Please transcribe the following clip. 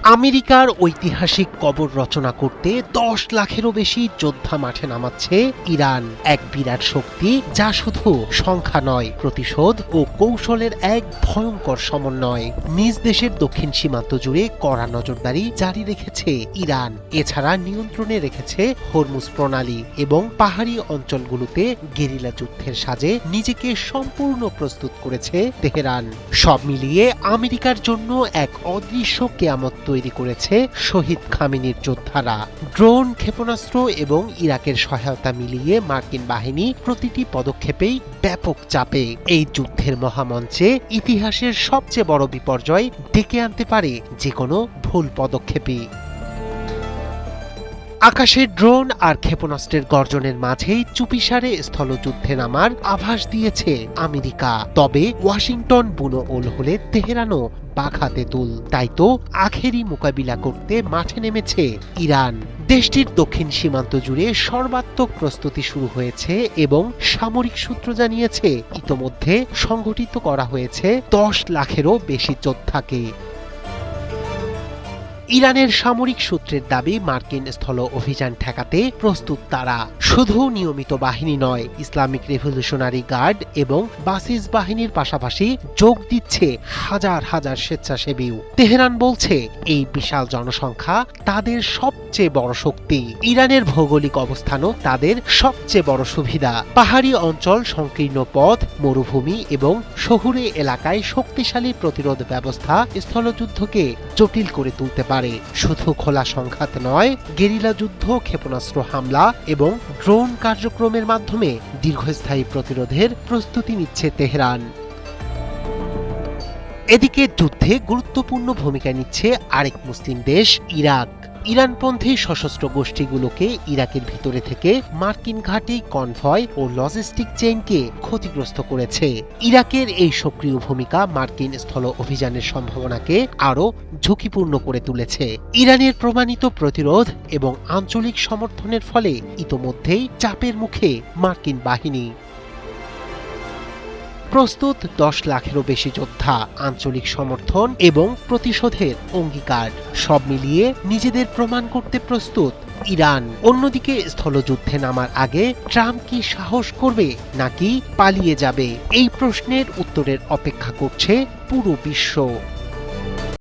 আমেরিকার ঐতিহাসিক কবর রচনা করতে 10 লাখেরও বেশি যোদ্ধা মাঠে নামাচ্ছে ইরান, এক বিরাট শক্তি যা শুধু সংখ্যা নয়, প্রতিশোধ ও কৌশলের এক ভয়ঙ্কর সমন্বয়। নিজ দেশের দক্ষিণ সীমান্ত জুড়ে কড়া নজরদারি জারি রেখেছে ইরান। এছাড়া নিয়ন্ত্রণে রেখেছে হরমুজ প্রণালী এবং পাহাড়ি অঞ্চলগুলোতে গেরিলা যুদ্ধের সাজে নিজেকে সম্পূর্ণ প্রস্তুত করেছে তেহরান। সব মিলিয়ে আমেরিকার জন্য এক অদৃশ্য কেয়ামত তৈরি করেছে শহীদ খামেনির যোদ্ধারা। ড্রোন, ক্ষেপণাস্ত্র এবং ইরাকের সহায়তা মিলিয়ে মার্কিন বাহিনী প্রতিটি পদক্ষেপেই ব্যাপক চাপে। এই যুদ্ধের মহামঞ্চে ইতিহাসের সবচেয়ে বড় বিপর্যয় ডেকে আনতে পারে যে কোনো ভুল পদক্ষেপই। আকাশে ড্রোন আর ক্ষেপণাস্ত্রের গর্জনের মাঝেই চুপিসারে স্থলযুদ্ধে নামার আভাস দিয়েছে আমেরিকা। তবে ওয়াশিংটন বুনো ওল হলে তেহরানও বাঘা তেঁতুল। তাই তো আখেরি মোকাবিলা করতে মাঠে নেমেছে ইরান। দেশটির দক্ষিণ সীমান্ত জুড়ে সর্বাত্মক প্রস্তুতি শুরু হয়েছে এবং সামরিক সূত্র জানিয়েছে ইতোমধ্যে সংগঠিত করা হয়েছে 10 লাখেরও বেশি যোদ্ধাকে। ইরানের সামরিক সূত্রের দাবি, মার্কিন স্থল অভিযান ঠেকাতে প্রস্তুত তারা। শুধু নিয়মিত বাহিনী নয়, ইসলামিক রেভলিউশনারি গার্ড এবং বাসিস বাহিনীর পাশাপাশি যোগ দিচ্ছে হাজার হাজার স্বেচ্ছাসেবীও। তেহরান বলছে এই বিশাল জনসংখ্যা তাদের সবচেয়ে বড় শক্তি। ইরানের ভৌগোলিক অবস্থানও তাদের সবচেয়ে বড় সুবিধা। পাহাড়ি অঞ্চল, সংকীর্ণ পথ, মরুভূমি এবং শহুরে এলাকায় শক্তিশালী প্রতিরোধ ব্যবস্থা স্থলযুদ্ধকে জটিল করে তুলতে পারে। শুধু খোলা সংঘাত নয়, গেরিলা যুদ্ধ, ক্ষেপণাস্ত্র হামলা এবং ড্রোন কার্যক্রমের মাধ্যমে দীর্ঘস্থায়ী প্রতিরোধের প্রস্তুতি নিচ্ছে তেহরান। এদিকে যুদ্ধে গুরুত্বপূর্ণ ভূমিকা নিচ্ছে আরেক মুসলিম দেশ ইরাক। ইরানপন্থী সশস্ত্র গোষ্ঠীগুলোকে ইরাকের ভিতরে থেকে মার্কিন ঘাঁটি, কনভয় ও লজিস্টিক চেইনকে ক্ষতিগ্রস্ত করেছে। ইরাকের এই সক্রিয় ভূমিকা মার্কিন স্থল অভিযানের সম্ভাবনাকে আরও ঝুঁকিপূর্ণ করে তুলেছে। ইরানের প্রমাণিত প্রতিরোধ এবং আঞ্চলিক সমর্থনের ফলে ইতোমধ্যেই চাপের মুখে মার্কিন বাহিনী। প্রস্তুত 10 লাখেরও বেশি যোদ্ধা, আঞ্চলিক সমর্থন এবং প্রতিশোধের অঙ্গীকার, সব মিলিয়ে নিজেদের প্রমাণ করতে প্রস্তুত ইরান। অন্যদিকে স্থলযুদ্ধে নামার আগে ট্রাম্প কি সাহস করবে নাকি পালিয়ে যাবে? এই প্রশ্নের উত্তরের অপেক্ষা করছে পুরো বিশ্ব।